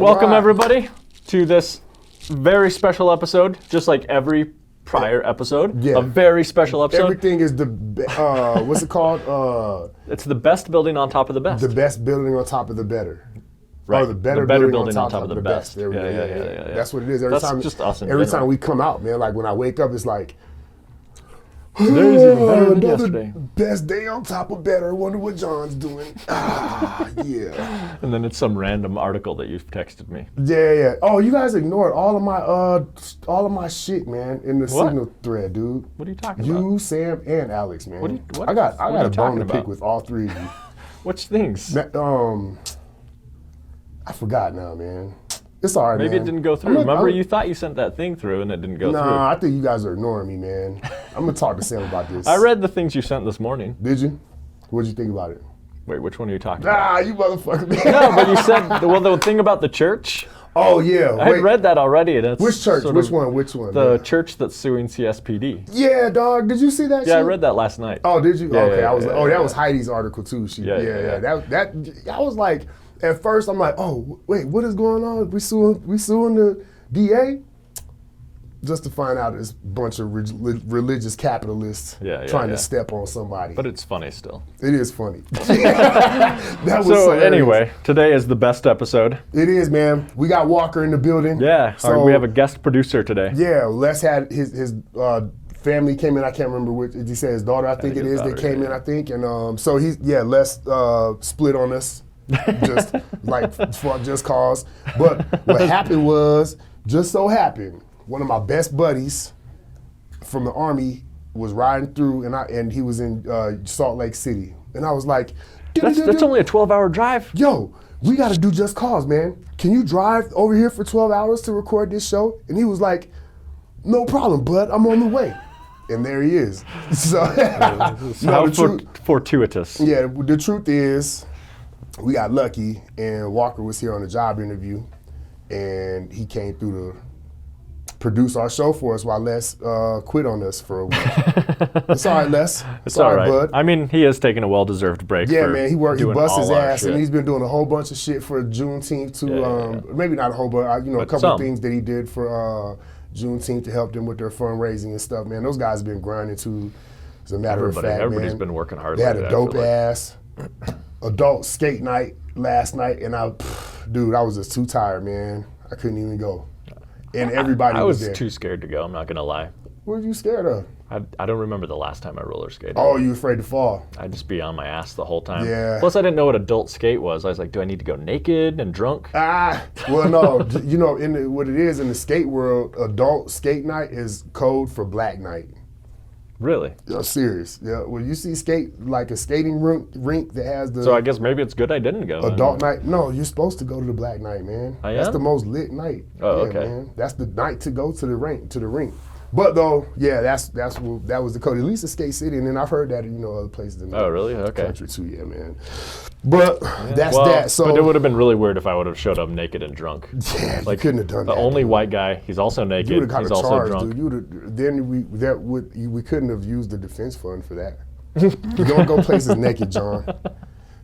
Welcome everybody to this very special episode, just like every prior episode. Yeah. A very special episode. Everything is the, what's it called? It's the best building on top of the best. The best building on top of the better. Right. Or the better building on top of the best. There we go. Yeah. That's what it is. That's just us in every general. time we come out, man, like when I wake up, it's like, Today's even better than another yesterday. best day on top of better. Wonder what John's doing. Yeah. And then it's some random article that you've texted me. Yeah. Oh, you guys ignored all of my shit, man, in the Signal thread, dude. What are you talking about? You, Sam, and Alex, man. What I got are a you bone talking to pick about? with all three of you. Which things? I forgot now, man. It's all right, Maybe man. it didn't go through. Remember, you thought you sent that thing through and it didn't go through. Nah, I think you guys are ignoring me, man. I'm gonna talk to Sam about this. I read the things you sent this morning. Did you? What'd you think about it? Wait, which one are you talking about? Ah, you motherfucker, man. No, but you said, the thing about the church. Oh, yeah. I had read that already. And it's Which church? sort Which of one? Which one? The church that's suing CSPD. Yeah, dog. Did you see that shit? Yeah, I read that last night. Oh, did you? Yeah, okay. yeah, I was. yeah, Oh, yeah. that was Heidi's article too. Yeah. That I was like, at first I'm like, oh wait, what is going on? We suing the DA? Just to find out it's a bunch of religious capitalists trying to step on somebody. But it's funny still. It is funny. That was So hilarious. anyway, today is the best episode. It is, man. We got Walker in the building. Yeah, So we have a guest producer today. Yeah, Les had his family came in. I can't remember which. He said his daughter. I think it his is. They daughter, came in. I think, and so Les split on us, just like for just cause. But what happened was, just so happened, one of my best buddies from the Army was riding through, and he was in Salt Lake City, and I was like, That's only a 12-hour drive. yo, we got to do Just Cause, man. Can you drive over here for 12 hours to record this show? And he was like, no problem, bud. I'm on the way. And there he is. So, How fortuitous. yeah, the truth is, we got lucky, and Walker was here on a job interview, and he came through to produce our show for us while Les quit on us for a week. It's all right, Les. It's all right, bud. I mean, he is taking a well-deserved break. Yeah, for man, he doing bust his all our ass, shit. and he's been doing a whole bunch of shit for Juneteenth too. Maybe not a whole bunch, a couple some. of things that he did for Juneteenth to help them with their fundraising and stuff. Man, those guys have been grinding too. As a matter of fact, Everybody's man, been working hard. they had lately, a I feel dope like. ass adult skate night last night, and I was just too tired, man. I couldn't even go, and everybody I was there. too scared to go. I'm not gonna lie. What were you scared of? I don't remember the last time I roller skated. Oh, you afraid to fall? I'd just be on my ass the whole time. Yeah. Plus, I didn't know what adult skate was. I was like, do I need to go naked and drunk? Well, no. What it is in the skate world, adult skate night is code for black night. Really? I'm serious. Yeah. When you see a skating rink that has the So I guess maybe it's good I didn't go. adult night. No, you're supposed to go to the black night, man. I That's am? the most lit night. Oh, Yeah, okay. man. That's the night to go to the rink. But though, yeah, that was the code. At least in Skate City, and then I've heard that other places in the Oh, really? Okay. country too. Yeah, man. But that's Well, that. So but it would have been really weird if I would have showed up naked and drunk. yeah, you Like, couldn't have done The that. only dude. white guy. He's also You would naked. have got He's a also charge, drunk. dude. Then we couldn't have used the defense fund for that. You don't go places naked, John.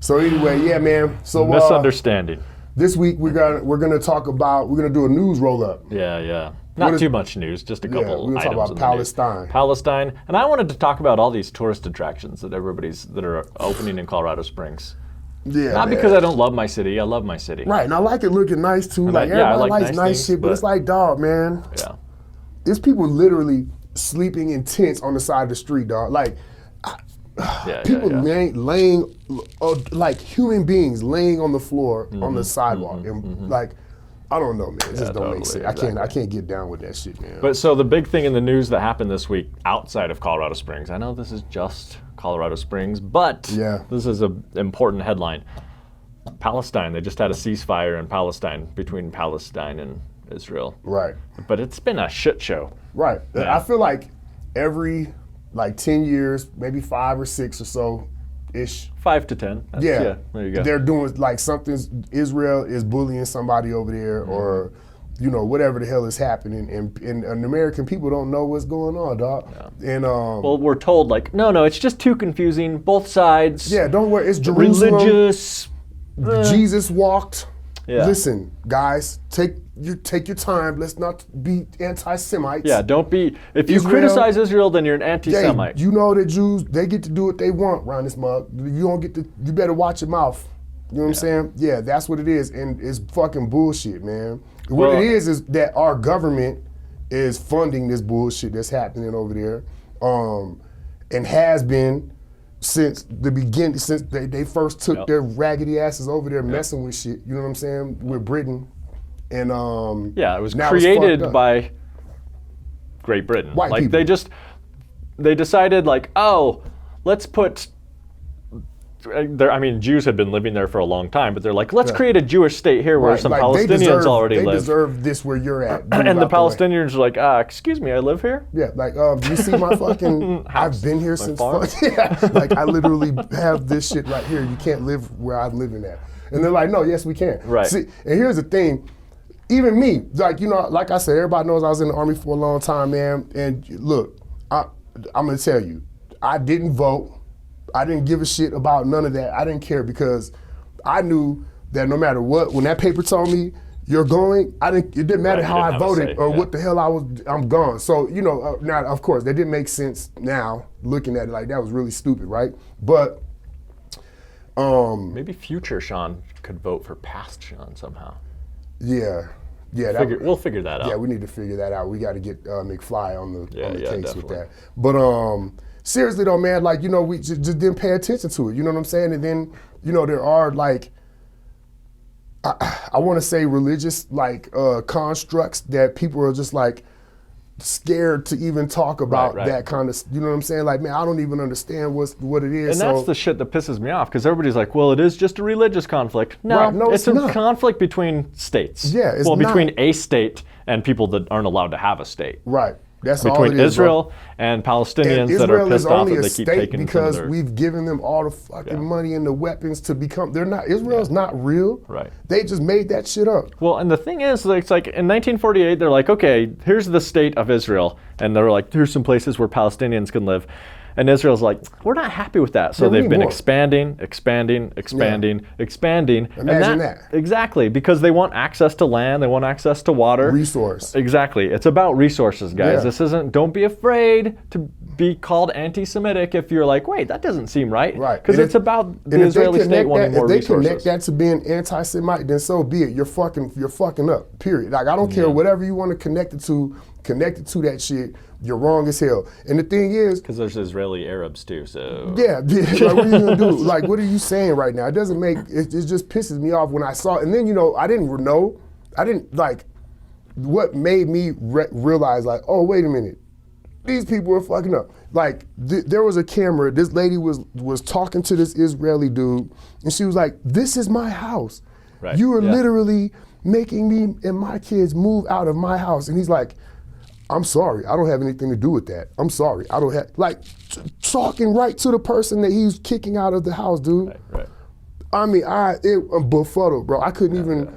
So anyway, yeah, man. So Misunderstanding. this week we're gonna do a news roll up. Yeah. Not is- too much news. Just a couple we're gonna talk items about in the news. Palestine. Palestine, and I wanted to talk about all these tourist attractions that are opening in Colorado Springs. Yeah, Not man. because I don't love my city. I love my city. Right, and I like it looking nice too. Like I everybody like likes nice nice things, shit, but it's but- like, dog, man. Yeah. There's people literally sleeping in tents on the side of the street, dog. Like people laying like human beings laying on the floor on the sidewalk, and like I don't know, man. It just don't make sense. Totally, I can't get down with that shit, man. But so the big thing in the news that happened this week outside of Colorado Springs, I know this is just Colorado Springs, but Yeah. this is an important headline. Palestine, they just had a ceasefire in Palestine between Palestine and Israel. Right. But it's been a shit show. Right. Yeah. I feel like every 10 years, maybe 5 or 6 or so ish. 5 to 10. Yeah. There you go. They're doing like Israel is bullying somebody over there or whatever the hell is happening, and American people don't know what's going on, dog. Yeah. And Well, we're told like, no, it's just too confusing. Both sides. yeah, don't worry, it's Jerusalem. Religious. Jesus walked. Yeah. Listen, guys, take your time. Let's not be anti-Semites. Yeah, don't be. If you Israel- criticize Israel, then you're an Hey, anti-Semite. you know that Jews, they get to do what they want around this mug. You don't get to. You better watch your mouth. You know what I'm saying? Yeah, that's what it is, and it's fucking bullshit, man. What Well- it is that our government is funding this bullshit that's happening over there, and has been since the beginning, since they first took Yep. their raggedy asses over there messing with shit. You know what I'm saying? With Britain, and Yeah, it was now it's created fucked up. by Great Britain. White like people. they decided like, oh, let's put. I mean, Jews had been living there for a long time, but they're like, let's create a Jewish state here where Right, some like, Palestinians already they live. deserve this where you're at. Move And the out way. Palestinians are like, excuse me, I live here? Yeah, like, you see my fucking, I've been here since, farm? yeah, like I literally have this shit right here. You can't live where I'm living at. And they're like, no, yes, we can. Right. See, and here's the thing, even me, like, you know, like I said, everybody knows I was in the Army for a long time, man. And look, I'm gonna tell you, I didn't vote. I didn't give a shit about none of that. I didn't care because I knew that no matter what, when that paper told me you're going, it didn't matter Right, how you I didn't have a voted say, or yeah. what the hell I'm gone. So, you know, now, of course, that didn't make sense now, looking at it like that was really stupid, right? But, Maybe future Sean could vote for past Sean somehow. yeah, We'll figure that out. yeah, we need to figure that out. We got to get McFly on the Yeah, case definitely. with that. But seriously though, man, like, you know, we just didn't pay attention to it. You know what I'm saying? And then, you know, there are like, I want to say religious like constructs that people are just like scared to even talk about Right. that kind of, you know what I'm saying? Like, man, I don't even understand what it is. And that's the shit that pisses me off because everybody's like, well, it is just a religious conflict. No, Right, no, it's it's a not. conflict between states. Yeah, it's well, not. between a state and people that aren't allowed to have a state. right. That's all Between it is, bro. Israel and Palestinians And that are Israel is pissed off only that a they keep state taking because from their, we've given them all the fucking money and the weapons to become. They're not. Israel's not real. Right. They just made that shit up. Well, and the thing is, like, it's like in 1948, they're like, okay, here's the state of Israel, and they're like, here's some places where Palestinians can live, and Israel's like, we're not happy with that, so Yeah, we they've need been more. expanding, Imagine that. Exactly, because they want access to land, they want access to water. Resource. Exactly, it's about resources, guys. Yeah. This isn't. Don't be afraid to be called anti-Semitic if you're like, wait, that doesn't seem right. Right. Because And it's about the And if they Israeli state connect wanting that, more if they resources. connect that to being anti-Semite, then so be it. You're fucking up. Period. Like, I don't care whatever you want to connect it to that shit. You're wrong as hell. And the thing is, Because there's Israeli Arabs too, so. yeah, like, what are you gonna do? Like, what are you saying right now? It doesn't make it just pisses me off when I saw it. And then, you know, I didn't like what made me realize, like, oh, wait a minute, these people are fucking up. Like, there was a camera, this lady was talking to this Israeli dude, and she was like, this is my house. Right, You are yeah. literally making me and my kids move out of my house. And he's like, I'm sorry, I don't have anything to do with that. I'm sorry, I don't have, like, talking right to the person that he's kicking out of the house, dude. Right. I mean, I'm befuddled, bro. I couldn't even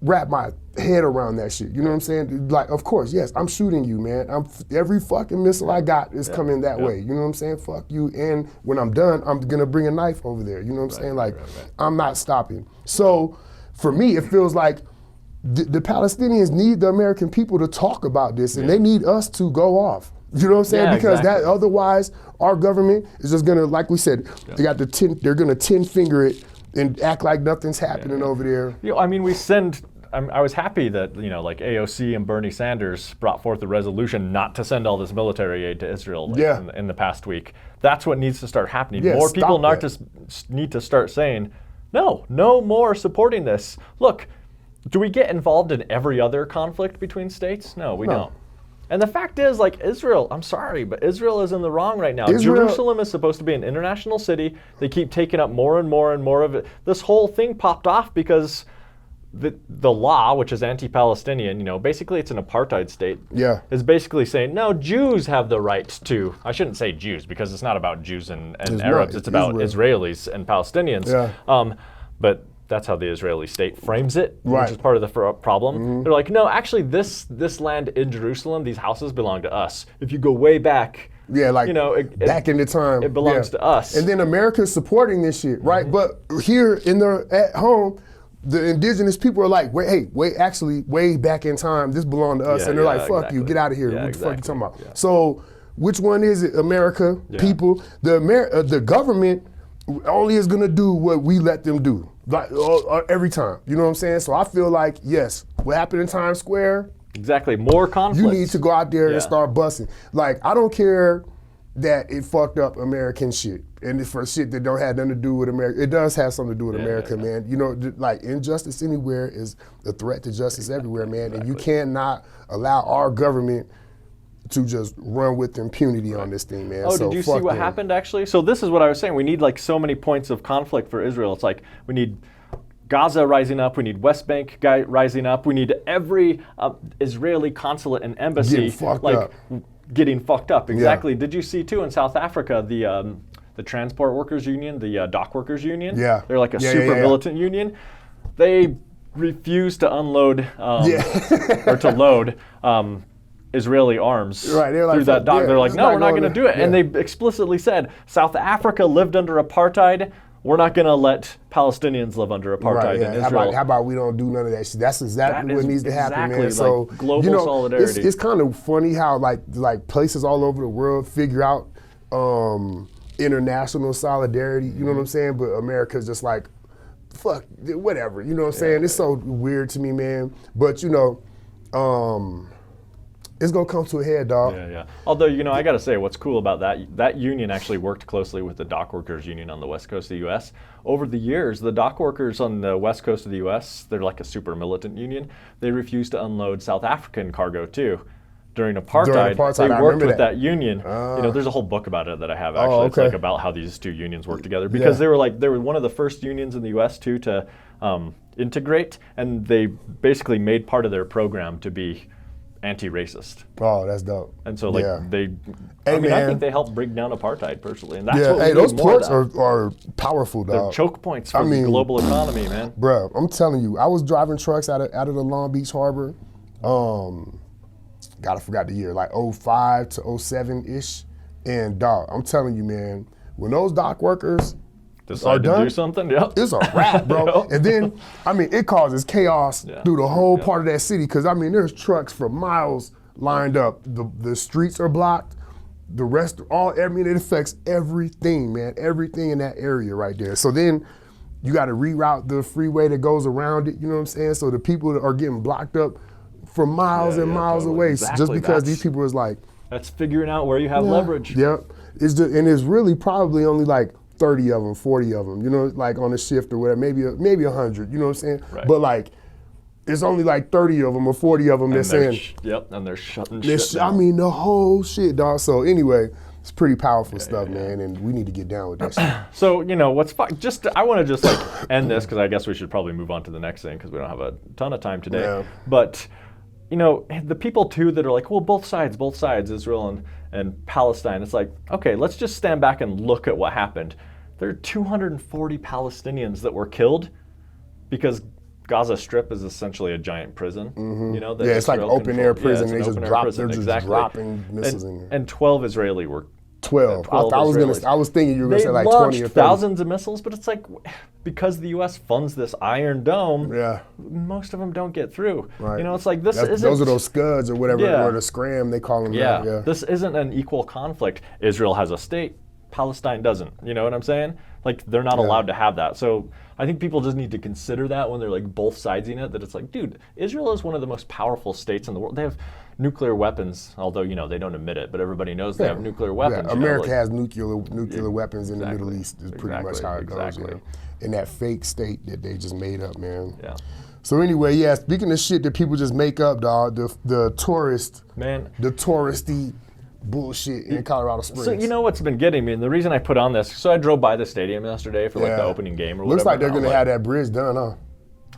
wrap my head around that shit. You know what I'm saying? Like, of course, yes, I'm shooting you, man. Every fucking missile I got is coming that way. You know what I'm saying? Fuck you. And when I'm done, I'm gonna bring a knife over there. You know what I'm saying? Like, I'm not stopping. So, for me, it feels like the Palestinians need the American people to talk about this, and they need us to go off. You know what I'm saying? Yeah, Because exactly. that otherwise, our government is just gonna, like we said, they're gonna 10-finger it and act like nothing's happening over there. You know, I mean, I was happy that, you know, like AOC and Bernie Sanders brought forth a resolution not to send all this military aid to Israel like, in the past week. That's what needs to start happening. Yeah, More stop people that. need to start saying, no more supporting this. Look, do we get involved in every other conflict between states? No, we don't. And the fact is, like, Israel, I'm sorry, but Israel is in the wrong right now. Jerusalem is supposed to be an international city. They keep taking up more and more and more of it. This whole thing popped off because the law, which is anti-Palestinian, you know, basically it's an apartheid state, is basically saying, no, Jews have the right to, I shouldn't say Jews because it's not about Jews and Arabs, it's about Israelis and Palestinians. But that's how the Israeli state frames it, which is part of the problem. They're like, no, actually this land in Jerusalem, these houses belong to us. If you go way back, like, you know, back in the time, it belongs to us. And then America's supporting this shit, right? But here at home, the indigenous people are like, actually, way back in time, this belonged to us. Yeah, and they're like, fuck exactly. you, get out of here. Yeah, What the fuck you talking about? Yeah. So which one is it? America, people, the government only is gonna do what we let them do, like every time. You know what I'm saying? So I feel like, yes, what happened in Times Square, Exactly. More conflict. you need to go out there and start busting. Like, I don't care that it fucked up American shit. And it's for shit that don't have nothing to do with America. It does have something to do with America, man. You know, like, injustice anywhere is a threat to justice everywhere, man. Exactly. And you cannot allow our government to just run with impunity on this thing, man. Oh, so did you see what happened, actually? So this is what I was saying. We need, like, so many points of conflict for Israel. It's like we need Gaza rising up, we need West Bank rising up, we need every Israeli consulate and embassy getting fucked up. Exactly. Yeah. Did you see too in South Africa the transport workers union, the dock workers union? Yeah. They're like a super militant union. They refuse to unload or to load Israeli arms through that dock. They're like, no, we're not going to do it. And they explicitly said, South Africa lived under apartheid. We're not going to let Palestinians live under apartheid in Israel. How about we don't do none of that shit? That's exactly what needs to happen, man. So, like global solidarity. It's kind of funny how like places all over the world figure out international solidarity. You know what I'm saying? But America's just like, fuck, whatever. You know what I'm saying? It's so weird to me, man. But you know, it's gonna come to a head, dog. Yeah. Although, you know, I gotta say, what's cool about that union actually worked closely with the dock workers union on the west coast of the U.S. Over the years, the dock workers on the west coast of the U.S., they're like a super militant union. They refused to unload South African cargo too. During apartheid, they worked with that union. You know, there's a whole book about it that I have actually. Okay. It's like about how these two unions work together because they were one of the first unions in the U.S. too to integrate, and they basically made part of their program to be anti-racist. Oh, that's dope. And so I think they helped bring down apartheid personally. And that's what those ports are powerful, dog. They're choke points for the global economy, man. Bro, I'm telling you, I was driving trucks out of the Long Beach Harbor. I forgot the year, like 05 to 07-ish. And dog, I'm telling you, man, when those dock workers decide to do something, it's a wrap, bro. And then, it causes chaos through the whole part of that city because, there's trucks for miles lined up. The streets are blocked. The rest, it affects everything, man. Everything in that area right there. So then you got to reroute the freeway that goes around it, you know what I'm saying? So the people are getting blocked up for miles and miles away just because these people is like. That's figuring out where you have leverage. Yep. And it's really probably only like 30 of them, 40 of them, you know, like on a shift or whatever, maybe 100, you know what I'm saying? Right. But like, it's only like 30 of them or 40 of them that's saying. And they're shutting shit down. The whole shit, dog. So anyway, it's pretty powerful stuff, man, and we need to get down with that shit. So, you know, I want to just like end this because I guess we should probably move on to the next thing because we don't have a ton of time today. Yeah. But, you know, the people too that are like, well, both sides, Israel and Palestine, it's like, okay, let's just stand back and look at what happened. There are 240 Palestinians that were killed because Gaza Strip is essentially a giant prison. Mm-hmm. You know, that it's like open air prison. They're just dropping missiles in there. And 12 Israeli were 12. I was thinking you were going to say like 20 or 30. Thousands of missiles, but it's like because the U.S. funds this Iron Dome, most of them don't get through. Right. You know, it's like those are those scuds or whatever, or the scram they call them. Yeah. This isn't an equal conflict. Israel has a state. Palestine doesn't. You know what I'm saying? Like, they're not allowed to have that. So I think people just need to consider that when they're like both sidesing it, that it's like, dude, Israel is one of the most powerful states in the world. They have nuclear weapons, although, you know, they don't admit it, but everybody knows they have nuclear weapons. Yeah. America has nuclear weapons in the Middle East is pretty much how it goes. You know? In that fake state that they just made up, man. Yeah. So anyway, speaking of shit that people just make up, dog, the touristy bullshit in Colorado Springs. So you know what's been getting me, and the reason I put on this, so I drove by the stadium yesterday for like the opening game or whatever. Looks like they're going to have that bridge done, huh?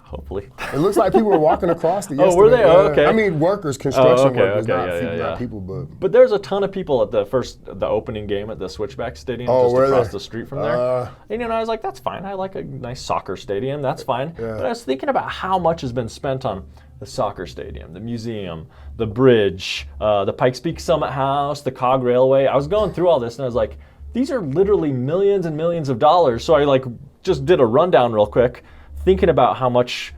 Hopefully. It looks like people were walking across it yesterday. Oh, were they? Oh, okay. I mean, construction workers, not people. But there's a ton of people at the opening game at the Switchback Stadium just across the street from there. And you know, I was like, that's fine. I like a nice soccer stadium. That's fine. Yeah. But I was thinking about how much has been spent on the soccer stadium, the museum, the bridge, the Pikes Peak Summit House, the Cog Railway. I was going through all this and I was like, these are literally millions and millions of dollars. So I like just did a rundown real quick. looking about how much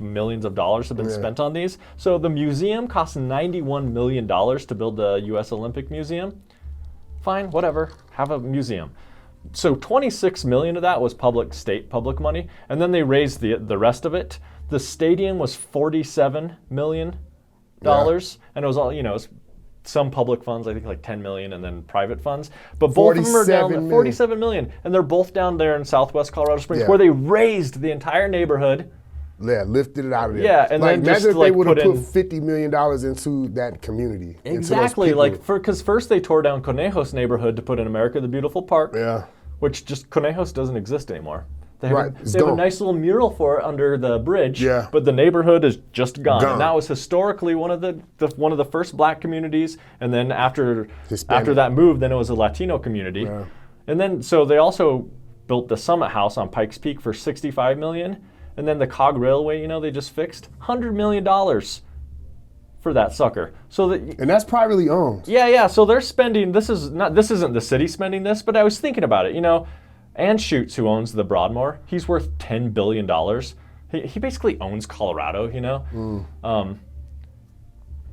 millions of dollars have been spent on these. So the museum cost $91 million to build the U.S. Olympic Museum. Fine, whatever, have a museum. So 26 million of that was state public money, and then they raised the rest of it. The stadium was $47 million, and it was all, it was some public funds, I think like 10 million, and then private funds. But both of them are down there, 47 million, and they're both down there in Southwest Colorado Springs, where they raised the entire neighborhood. Yeah, lifted it out of there. Yeah, and then imagine just if they would have put in $50 million into that community. Exactly, because first they tore down Conejos neighborhood to put in America the Beautiful Park. Yeah. Which just Conejos doesn't exist anymore. They have a nice little mural for it under the bridge, but the neighborhood is just gone. And that was historically one of the first black communities, and then after that move, then it was a Latino community. Yeah. And then so they also built the Summit House on Pikes Peak for $65 million, and then the Cog Railway, they just fixed $100 million for that sucker. And that's privately owned. Yeah. So they're spending. This isn't the city spending this, but I was thinking about it. Anschutz, who owns the Broadmoor, he's worth $10 billion. He basically owns Colorado.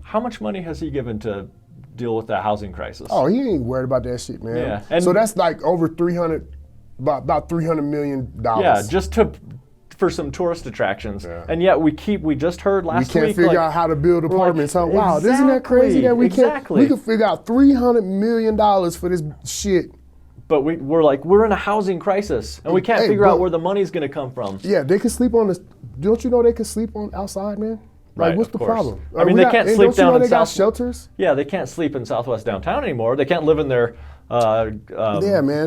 How much money has he given to deal with the housing crisis? Oh, he ain't worried about that shit, man. Yeah. And so that's like over about $300 million. Yeah, just for some tourist attractions, and yet we just heard last week. We can't figure out how to build apartments. Wow, isn't that crazy that we can't? We can figure out $300 million for this shit. But we're in a housing crisis, and we can't figure out where the money's going to come from. Yeah, they can sleep on this. Don't you know they can sleep on outside, man? Right, what's the problem? I mean, they can't sleep down in South. They got shelters. Yeah, they can't sleep in Southwest downtown anymore. They can't live in their man,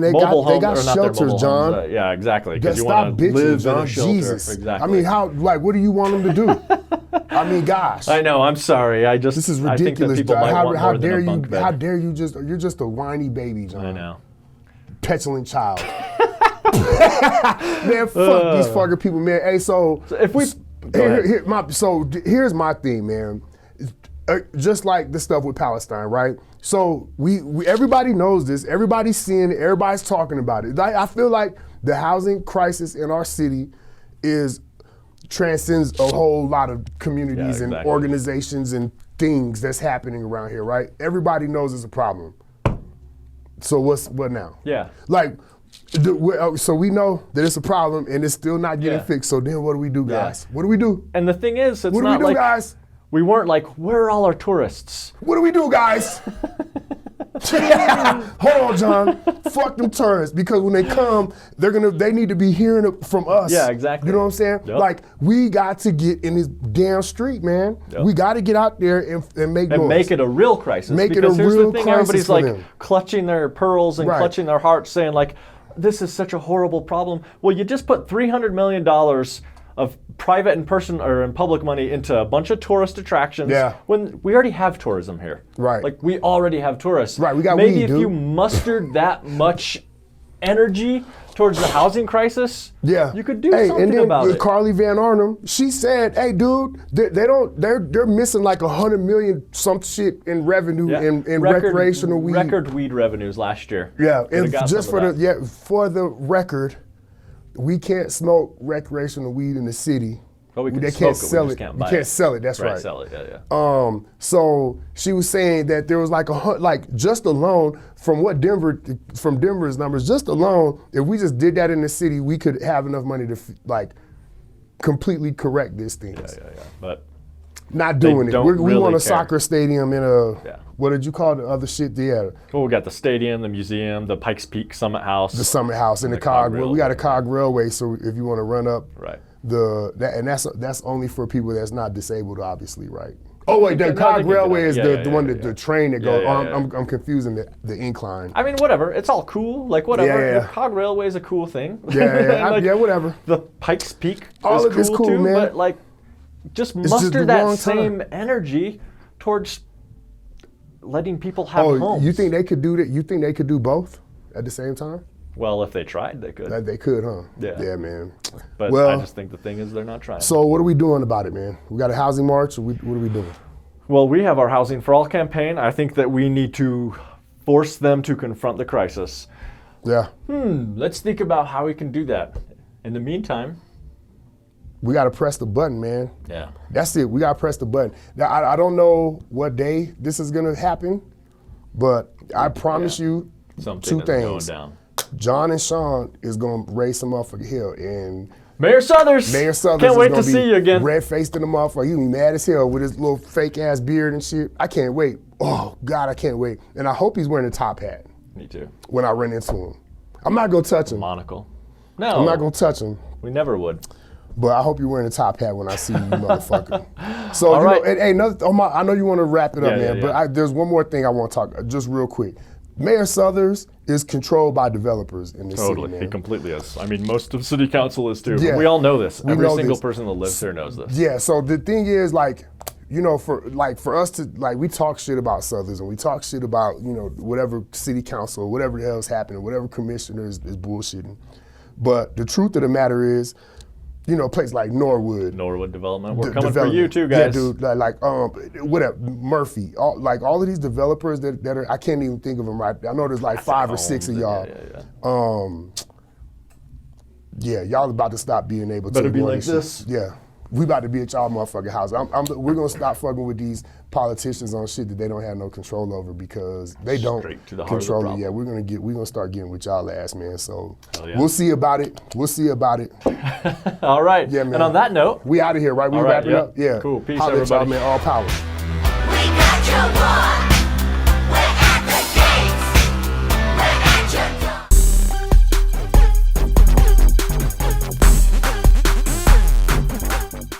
they mobile got shelters, John. Yeah, exactly. Just stop bitching, John. Jesus. Exactly. I mean, what do you want them to do? I mean, gosh. I know. I'm sorry. This is ridiculous, I think that people John. might want more than a bunk bed. How dare you? You're just a whiny baby, John. I know. Petulant child. Man, fuck these fucking people, man. Hey, so if we here's my thing, man. Just like the stuff with Palestine, right? So we everybody knows this. Everybody's seeing it. Everybody's talking about it. I feel like the housing crisis in our city transcends a whole lot of communities and organizations and things that's happening around here, right? Everybody knows it's a problem. So what now? Yeah. So we know that it's a problem and it's still not getting fixed. So then what do we do, guys? What do we do? And the thing is, what do we do, guys? We weren't like, where are all our tourists? What do we do, guys? Hold on, John. Fuck them tourists, because when they come, they need to be hearing it from us. Yeah, exactly. You know what I'm saying? Yep. Like, we got to get in this damn street, man. Yep. We got to get out there and make noise. And make it a real crisis. Because here's the thing, everybody's like clutching their pearls and clutching their hearts, saying like, this is such a horrible problem. Well, you just put $300 million of private and public money into a bunch of tourist attractions when we already have tourism here. Right. Like, we already have tourists. Right, we got Maybe weed, if you mustered that much energy towards the housing crisis, you could do something about it. Carly Van Arnhem, she said, hey, dude, they're missing like $100 million some shit in revenue in recreational weed. Record weed revenues last year. Yeah, and just for the record, we can't smoke recreational weed in the city. But we can can't sell it. We can't sell it. That's right. Sell it. Yeah. So she was saying that there was just alone from Denver's numbers, just alone, if we just did that in the city, we could have enough money to completely correct these things. Yeah. But not doing it. We want a soccer stadium in a. What did you call the other shit? Yeah. Well, we got the stadium, the museum, the Pikes Peak Summit House. The Summit House and the Cog Railway. We got a Cog Railway, so if you want to run up. Right. That's only for people that's not disabled, obviously, right? Oh wait, the Cog Railway is the one that the train that goes. I'm confusing the incline. I mean, whatever. It's all cool. Like whatever. The Cog Railway is a cool thing. Yeah, whatever. The Pikes Peak all is cool too, man. But just muster that same energy towards letting people have homes. You think they could do that? You think they could do both at the same time? Well, if they tried, they could. They could, huh? Yeah, man. But I just think the thing is they're not trying. So what are we doing about it, man? We got a housing march, or what are we doing? Well, we have our Housing for All campaign. I think that we need to force them to confront the crisis. Yeah. Let's think about how we can do that. In the meantime, we got to press the button, man. yeah. That's it. We got to press the button. Now, I don't know what day this is going to happen, but I promise you Something two that's going things. down. John and Sean is going to raise some motherfucking hell. And Mayor Southers. Can't Can't wait to see you again. Red-faced in the motherfucker. He be mad as hell with his little fake-ass beard and shit. I can't wait. Oh, God, I can't wait. And I hope he's wearing a top hat Me too. when I run into him. I'm not going to touch him. Monocle. No. I'm not going to touch him. We never would. But I hope you're wearing a top hat when I see you, motherfucker. So, All you right. know, hey, I know you want to wrap it up, Yeah, man, yeah, but yeah. there's one more thing I want to talk, just real quick. Mayor Southers is controlled by developers in this Totally. city, He man. completely is. I mean, most of city council is too. Yeah. We all know this. Every know single this. person that lives here knows this. Yeah, so the thing is, like, you know, for us to, like, we talk shit about Southers and we talk shit about, you know, whatever city council, whatever the hell is happening, whatever commissioner is bullshitting. But the truth of the matter is, you know, a place like Norwood. Norwood Development. We're de- coming for you development. too, Yeah, guys. dude, like whatever, Murphy, all of these developers that are, I can't even think of them right. I know there's like 5 or 6 of y'all. Yeah, y'all about to stop being able to Better be run like shit. this. Yeah, we about to be at y'all motherfucking house. We're gonna stop fucking with these politicians on shit that they don't have no control over because they don't Straight to the heart of the control it. problem. Yeah, we're gonna start getting with y'all ass, man. So Hell yeah. we'll see about it. All right. Yeah, man. And on that note, We out of here, right? We All right, wrapping yeah. up. Yeah. Cool. Peace, Holla at y'all, everybody. man. All power. We got your boy.